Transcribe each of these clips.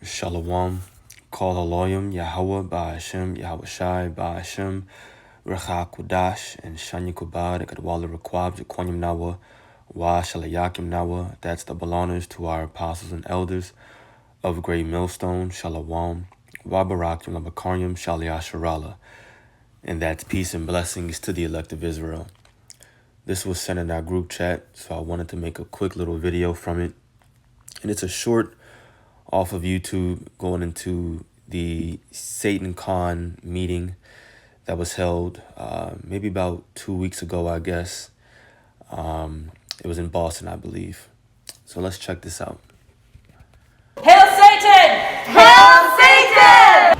Shalom. Call Aloyim, Yahweh, Ba'ashem, Yahweh Shai, Ba'ashem, Recha Kudash, and Shanya Kubad, Kadwala Rekwab, Jaquanyam Nawa, Wa Shalayakim Nawa. That's the belongers to our apostles and elders of Great Millstone, Shalom, Wa Barakim, Labakaryam, Shalia Sharala. And that's peace and blessings to the elect of Israel. This was sent in our group chat, so I wanted to make a quick little video from it. And it's a short off of YouTube going into the Satancon meeting that was held maybe about 2 weeks ago, I guess. It was in Boston, I believe. So let's check this out. Hail Satan! Hail Satan!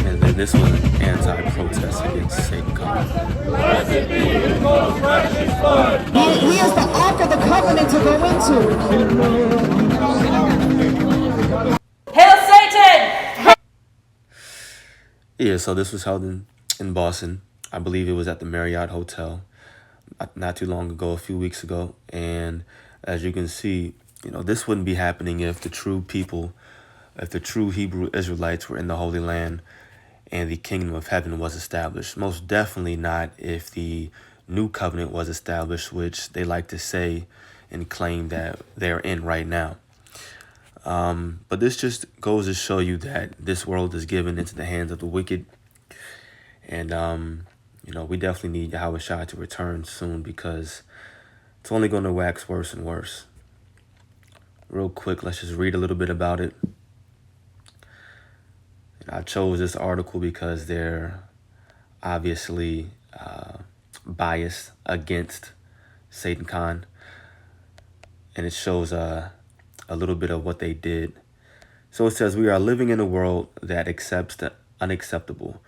And then this was an anti-protest against Satancon. He is the Ark of the Covenant to go into. Hail Satan! Yeah, so this was held in Boston. I believe it was at the Marriott Hotel not too long ago, a few weeks ago. And as you can see, this wouldn't be happening if the true people, if the true Hebrew Israelites were in the Holy Land and the kingdom of heaven was established. Most definitely not if the new covenant was established, which they like to say and claim that they're in right now. But this just goes to show you that this world is given into the hands of the wicked. And, we definitely need Yahweh Shai to return soon because it's only going to wax worse and worse. Real quick, let's just read a little bit about it. I chose this article because they're obviously biased against Satancon. And it shows a little bit of what they did. So it says, we are living in a world that accepts the unacceptable.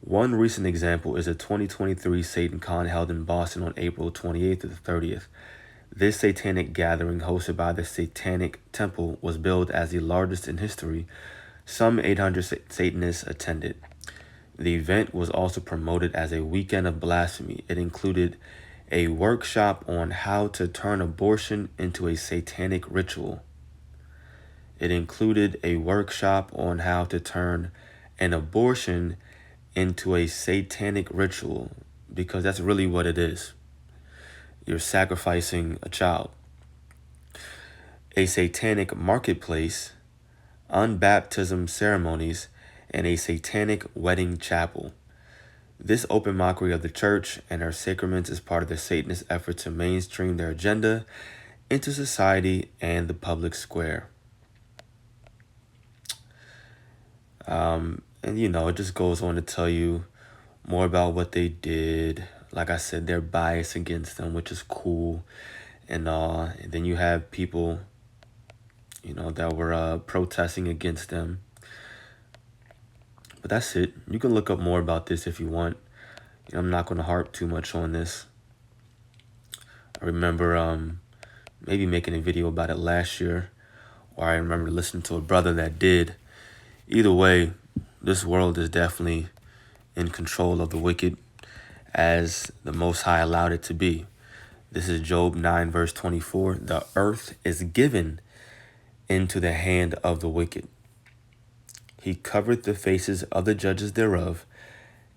One recent example is a 2023 Satancon held in Boston on April 28th to the 30th. This satanic gathering hosted by the Satanic Temple was billed as the largest in history. Some 800 Satanists attended. The event was also promoted as a weekend of blasphemy. It included a workshop on how to turn abortion into a satanic ritual. It included a workshop on how to turn an abortion into a satanic ritual, because that's really what it is. You're sacrificing a child. A satanic marketplace, unbaptism ceremonies, and a satanic wedding chapel. This open mockery of the church and her sacraments is part of the Satanist effort to mainstream their agenda into society and the public square. And it just goes on to tell you more about what they did. Like I said, they're biased against them, which is cool. And then you have people, that were protesting against them. But that's it. You can look up more about this if you want. I'm not going to harp too much on this. I remember maybe making a video about it last year, or I remember listening to a brother that did. Either way, this world is definitely in control of the wicked, as the Most High allowed it to be. This is Job 9, verse 24. The earth is given into the hand of the wicked. He covered the faces of the judges thereof.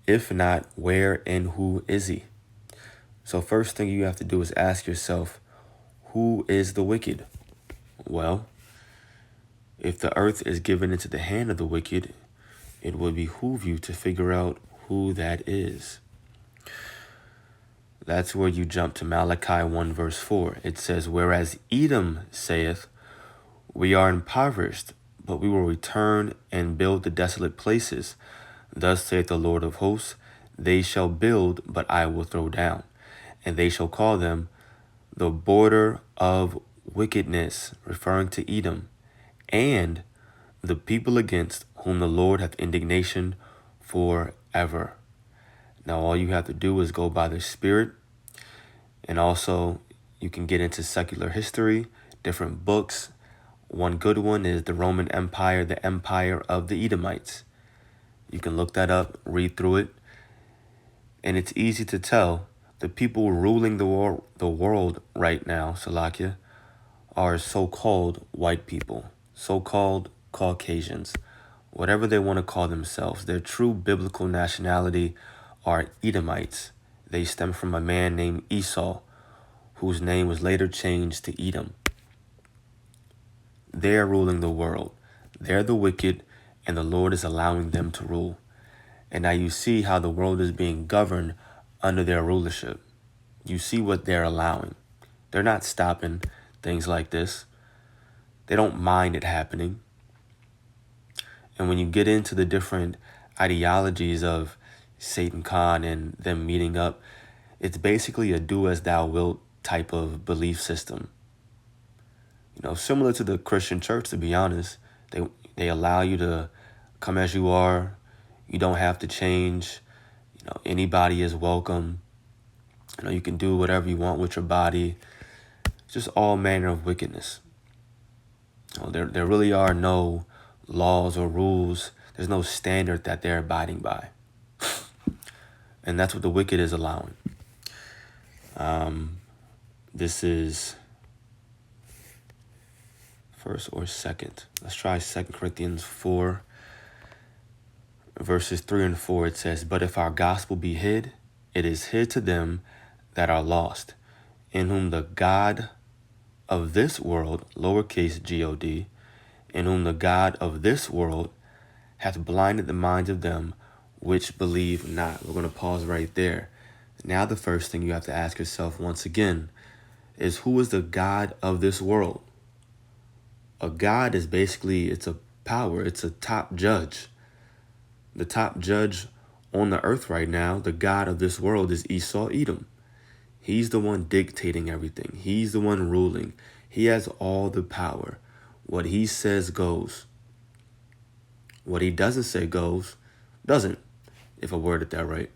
If not, where and who is he? So first thing you have to do is ask yourself, who is the wicked? Well, if the earth is given into the hand of the wicked, it would behoove you to figure out who that is. That's where you jump to Malachi 1 verse 4. It says, whereas Edom saith, we are impoverished, but we will return and build the desolate places. Thus saith the Lord of hosts, they shall build, but I will throw down. And they shall call them the border of wickedness, referring to Edom, and the people against whom the Lord hath indignation forever. Now all you have to do is go by the Spirit And also, you can get into secular history, different books. One good one is the Roman Empire, the Empire of the Edomites. You can look that up, read through it, and it's easy to tell the people ruling the world right now, Salakia, are so-called white people, so-called Caucasians, whatever they want to call themselves. Their true biblical nationality are Edomites. They stem from a man named Esau, whose name was later changed to Edom. They're ruling the world. They're the wicked, and the Lord is allowing them to rule. And now you see how the world is being governed under their rulership. You see what they're allowing. They're not stopping things like this. They don't mind it happening. And when you get into the different ideologies of Satancon and them meeting up, it's basically a do as thou wilt type of belief system. You know, similar to the Christian church, to be honest. They allow you to come as you are. You don't have to change. You know, anybody is welcome. You know, you can do whatever you want with your body. It's just all manner of wickedness. You know, there really are no laws or rules. There's no standard that they're abiding by. And that's what the wicked is allowing. This is first or second. Let's try 2 Corinthians 4, verses 3 and 4. It says, "But if our gospel be hid, it is hid to them that are lost, in whom the God of this world," lowercase God, "in whom the God of this world hath blinded the minds of them which believe not." We're going to pause right there. Now the first thing you have to ask yourself once again is, who is the God of this world? A God is basically, it's a power. It's a top judge. The top judge on the earth right now, the God of this world, is Esau, Edom. He's the one dictating everything. He's the one ruling. He has all the power. What he says goes. What he doesn't say goes, doesn't, if I worded that right.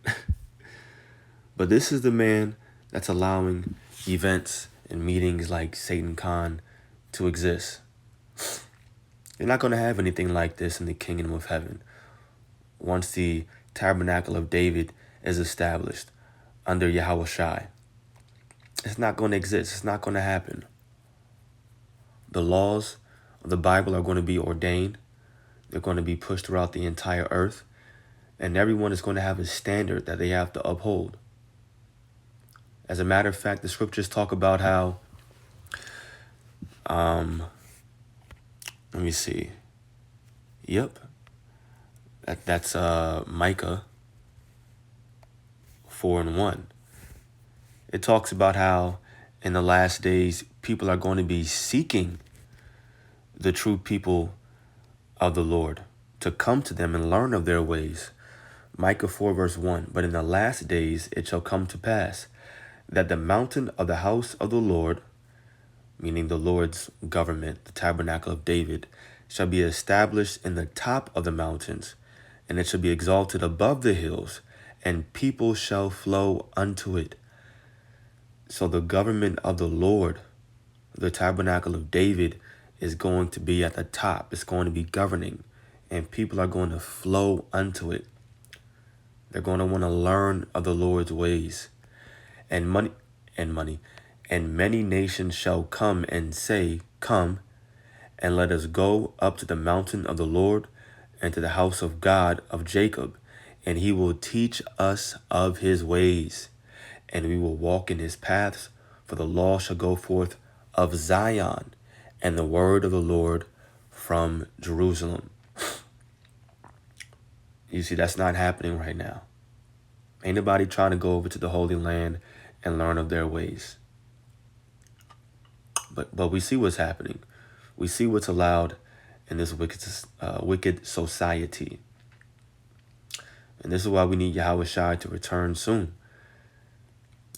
But this is the man that's allowing events and meetings like Satancon to exist. You're not going to have anything like this in the kingdom of heaven. Once the tabernacle of David is established under Yahushai, it's not going to exist. It's not going to happen. The laws of the Bible are going to be ordained. They're going to be pushed throughout the entire earth. And everyone is going to have a standard that they have to uphold. As a matter of fact, the scriptures talk about how, let me see. Yep. That's Micah 4:1. It talks about how in the last days, people are going to be seeking the true people of the Lord to come to them and learn of their ways. Micah 4:1. "But in the last days it shall come to pass that the mountain of the house of the Lord," meaning the Lord's government, the tabernacle of David, "shall be established in the top of the mountains, and it shall be exalted above the hills, and people shall flow unto it." So the government of the Lord, the tabernacle of David, is going to be at the top. It's going to be governing, and people are going to flow unto it. They're going to want to learn of the Lord's ways. And many nations shall come and say, "Come, and let us go up to the mountain of the Lord, and to the house of God of Jacob, and he will teach us of his ways, and we will walk in his paths, for the law shall go forth of Zion, and the word of the Lord from Jerusalem." You see, that's not happening right now. Ain't nobody trying to go over to the Holy Land and learn of their ways. But we see what's happening. We see what's allowed in this wicked society. And this is why we need Yahushua to return soon.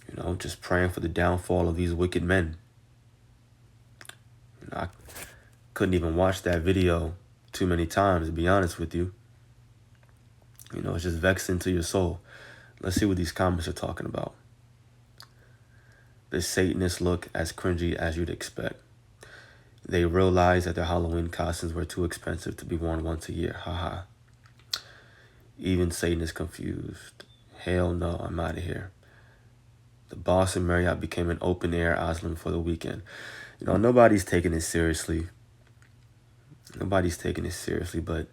You know, just praying for the downfall of these wicked men. You know, I couldn't even watch that video too many times, to be honest with you. You know, it's just vexing to your soul. Let's see what these comments are talking about. The Satanists look as cringy as you'd expect. They realized that their Halloween costumes were too expensive to be worn once a year. Haha. Even Satan is confused. Hell no, I'm out of here. The Boston Marriott became an open-air asylum for the weekend. You know, nobody's taking it seriously. Nobody's taking it seriously, but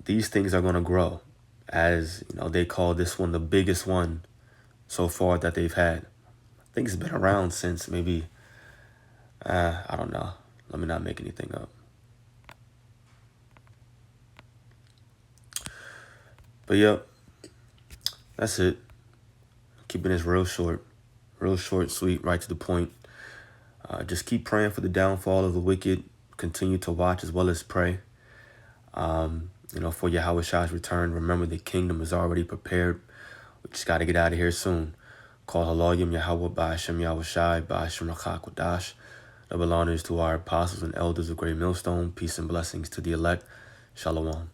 these things are going to grow. As, you know, they call this one the biggest one so far that they've had. I think it's been around since maybe, I don't know. Let me not make anything up. But yep, that's it. Keeping this real short, sweet, right to the point. Just keep praying for the downfall of the wicked. Continue to watch as well as pray. You know, for Yahweh Shah's return. Remember, the kingdom is already prepared. We just got to get out of here soon. Call Haloyim Yahweh Ba'ashem Yahweh Shai Ba'ashem Rachak Double honors to our apostles and elders of Great Millstone. Peace and blessings to the elect. Shalom.